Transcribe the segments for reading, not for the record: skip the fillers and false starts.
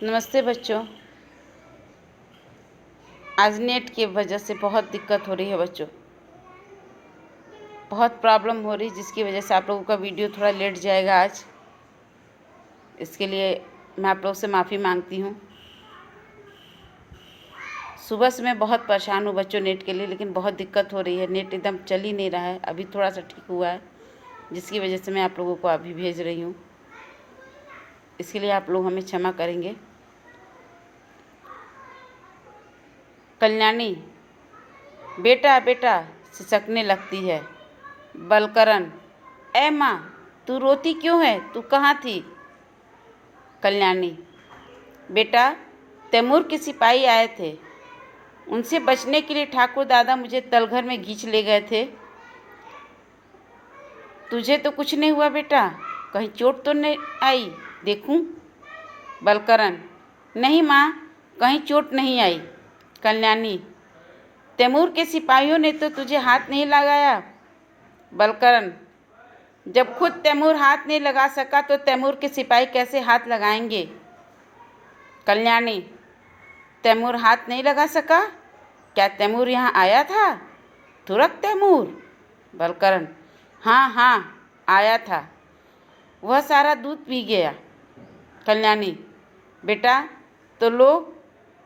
नमस्ते बच्चों। आज नेट की वजह से बहुत दिक्कत हो रही है बच्चों, बहुत प्रॉब्लम हो रही, जिसकी वजह से आप लोगों का वीडियो थोड़ा लेट जाएगा आज। इसके लिए मैं आप लोगों से माफ़ी मांगती हूँ। सुबह से मैं बहुत परेशान हूँ बच्चों नेट के लिए, लेकिन बहुत दिक्कत हो रही है। नेट एकदम चल ही नहीं रहा है, अभी थोड़ा सा ठीक हुआ है, जिसकी वजह से मैं आप लोगों को अभी भेज रही हूँ। इसके लिए आप लोग हमें क्षमा करेंगे। कल्याणी बेटा बेटा सिसकने लगती है। बलकरण ए माँ, तू रोती क्यों है? तू कहाँ थी? कल्याणी बेटा, तैमूर के सिपाही आए थे, उनसे बचने के लिए ठाकुर दादा मुझे तलघर में खींच ले गए थे। तुझे तो कुछ नहीं हुआ बेटा? कहीं चोट तो नहीं आई? देखूं। बलकरण नहीं माँ, कहीं चोट नहीं आई। कल्याणी तैमूर के सिपाहियों ने तो तुझे हाथ नहीं लगाया। बलकरण जब खुद तैमूर हाथ नहीं लगा सका तो तैमूर के सिपाही कैसे हाथ लगाएंगे? कल्याणी तैमूर हाथ नहीं लगा सका? क्या तैमूर यहाँ आया था? तुरक तैमूर? बलकरण हाँ हाँ आया था, वह सारा दूध पी गया। कल्याणी बेटा, तो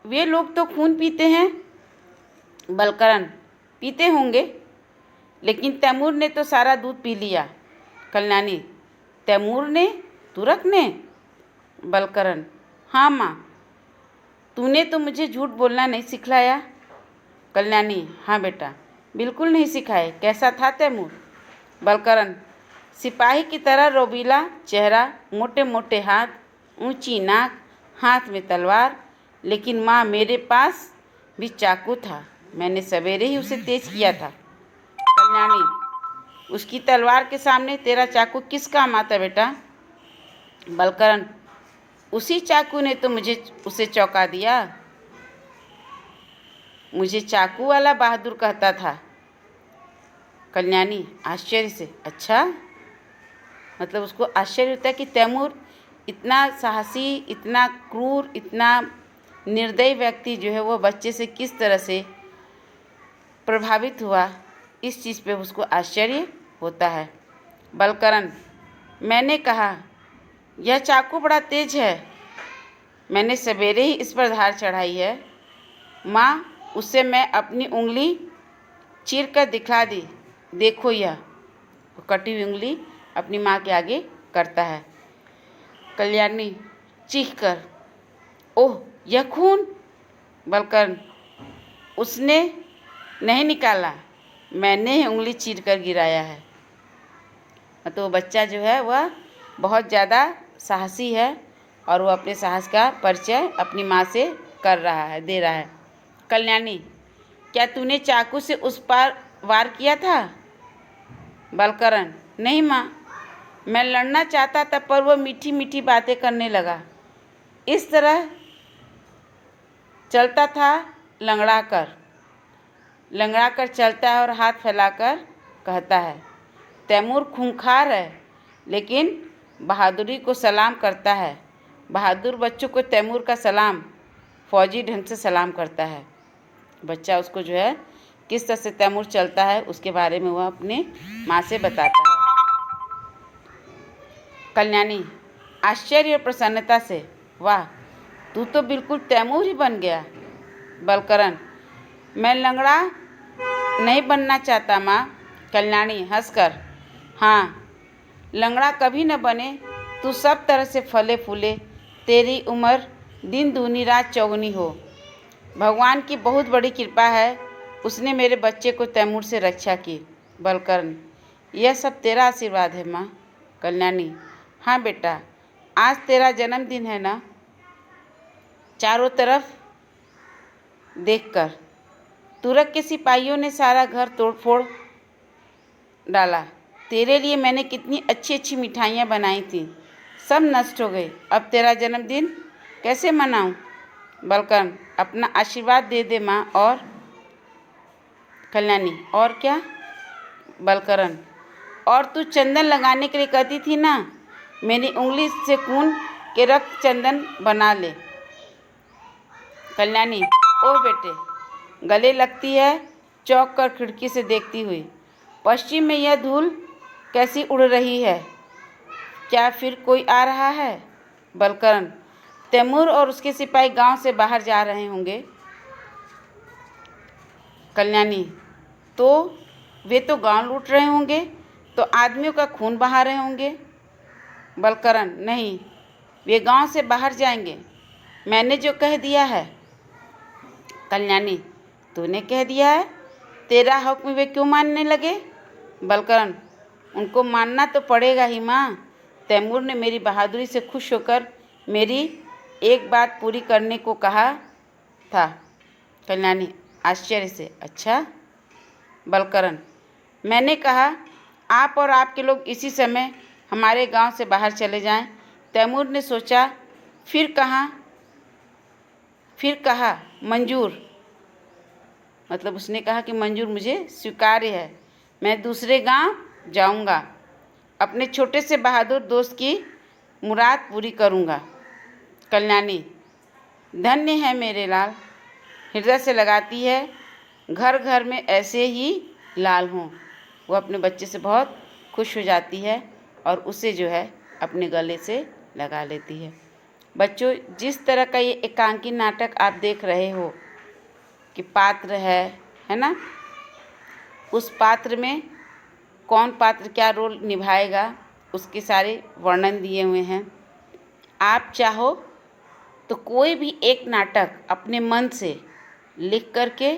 वे लोग तो खून पीते हैं। बलकरण पीते होंगे, लेकिन तैमूर ने तो सारा दूध पी लिया। कल्याणी तैमूर ने? तुरक ने? बलकरण हाँ माँ, तूने तो मुझे झूठ बोलना नहीं सिखलाया। कल्याणी हाँ बेटा, बिल्कुल नहीं सिखाए। कैसा था तैमूर? बलकरण सिपाही की तरह रोबीला चेहरा, मोटे मोटे हाथ, ऊंची नाक, हाथ में तलवार। लेकिन माँ, मेरे पास भी चाकू था, मैंने सवेरे ही उसे तेज किया था। कल्याणी उसकी तलवार के सामने तेरा चाकू किस काम आता बेटा? बलकरण उसी चाकू ने तो मुझे उसे चौंका दिया। मुझे चाकू वाला बहादुर कहता था। कल्याणी आश्चर्य से अच्छा, मतलब उसको आश्चर्य होता है कि तैमूर इतना साहसी, इतना क्रूर, इतना निर्दयी व्यक्ति जो है वो बच्चे से किस तरह से प्रभावित हुआ, इस चीज़ पे उसको आश्चर्य होता है। बलकरण मैंने कहा यह चाकू बड़ा तेज है, मैंने सवेरे ही इस पर धार चढ़ाई है। माँ, उससे मैं अपनी उंगली चीर कर दिखला दी, देखो यह। कटी हुई उंगली अपनी माँ के आगे करता है। कल्याणी चीख कर ओह यह खून! बलकरण उसने नहीं निकाला, मैंने ही उंगली चीर कर गिराया है। तो बच्चा जो है वह बहुत ज़्यादा साहसी है और वो अपने साहस का परिचय अपनी माँ से कर रहा है, दे रहा है। कल्याणी क्या तूने चाकू से उस पार वार किया था? बलकरण नहीं माँ, मैं लड़ना चाहता था, पर वह मीठी मीठी बातें करने लगा। इस तरह चलता था, लंगड़ा कर चलता है और हाथ फैलाकर कहता है तैमूर खूंखार है, लेकिन बहादुरी को सलाम करता है। बहादुर बच्चों को तैमूर का सलाम फौजी ढंग से सलाम करता है। बच्चा उसको जो है किस तरह से तैमूर चलता है उसके बारे में वह अपने माँ से बताता है। कल्याणी आश्चर्य और प्रसन्नता से वाह, तू तो बिल्कुल तैमूर ही बन गया। बलकरण मैं लंगड़ा नहीं बनना चाहता माँ। कल्याणी हंसकर हाँ, लंगड़ा कभी न बने, तू सब तरह से फले फूले, तेरी उम्र दिन दूनी रात चौगुनी हो। भगवान की बहुत बड़ी कृपा है, उसने मेरे बच्चे को तैमूर से रक्षा की। बलकर्ण यह सब तेरा आशीर्वाद है माँ। कल्याणी हाँ बेटा, आज तेरा जन्मदिन है ना। चारों तरफ देखकर तुरक के सिपाहियों ने सारा घर तोड़फोड़ डाला। तेरे लिए मैंने कितनी अच्छी अच्छी मिठाइयाँ बनाई थी, सब नष्ट हो गई। अब तेरा जन्मदिन कैसे मनाऊं? बलकर्ण अपना आशीर्वाद दे दे माँ। और कल्याणी और क्या? बलकर्ण और तू चंदन लगाने के लिए कहती थी ना, मेरी उंगली से खून के रक्त चंदन बना ले। कल्याणी, ओह बेटे, गले लगती है, चौंक कर खिड़की से देखती हुई। पश्चिम में यह धूल कैसी उड़ रही है? क्या फिर कोई आ रहा है? बलकरण, तैमूर और उसके सिपाही गांव से बाहर जा रहे होंगे। कल्याणी, तो वे तो गांव लूट रहे होंगे, तो आदमियों का खून बहा रहे होंगे। बलकरण, नहीं, वे गांव से बाहर जाएंगे, मैंने जो कह दिया है। कल्याणी, तूने कह दिया है? तेरा हुक्म वे क्यों मानने लगे? बलकरण, उनको मानना तो पड़ेगा ही माँ। तैमूर ने मेरी बहादुरी से खुश होकर मेरी एक बात पूरी करने को कहा था। कल्याणी आश्चर्य से, अच्छा? बलकरण, मैंने कहा आप और आपके लोग इसी समय हमारे गांव से बाहर चले जाएं। तैमूर ने सोचा, फिर कहा मंजूर, मतलब उसने कहा कि मंजूर, मुझे स्वीकार्य है, मैं दूसरे गांव जाऊंगा, अपने छोटे से बहादुर दोस्त की मुराद पूरी करूंगा। कल्याणी, धन्य है मेरे लाल, हृदय से लगाती है, घर घर में ऐसे ही लाल हों। वो अपने बच्चे से बहुत खुश हो जाती है और उसे जो है अपने गले से लगा लेती है। बच्चों, जिस तरह का ये एकांकी नाटक आप देख रहे हो कि पात्र है ना, उस पात्र में कौन पात्र क्या रोल निभाएगा उसके सारे वर्णन दिए हुए हैं। आप चाहो तो कोई भी एक नाटक अपने मन से लिख करके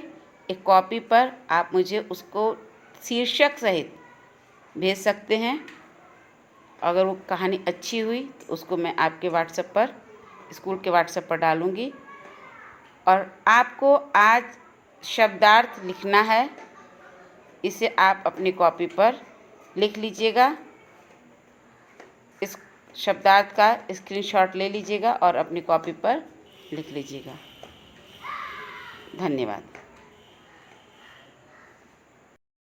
एक कॉपी पर आप मुझे उसको शीर्षक सहित भेज सकते हैं। अगर वो कहानी अच्छी हुई तो उसको मैं आपके व्हाट्सएप पर, स्कूल के व्हाट्सएप पर डालूँगी। और आपको आज शब्दार्थ लिखना है, इसे आप अपनी कॉपी पर लिख लीजिएगा। इस शब्दार्थ का स्क्रीनशॉट ले लीजिएगा और अपनी कॉपी पर लिख लीजिएगा। धन्यवाद।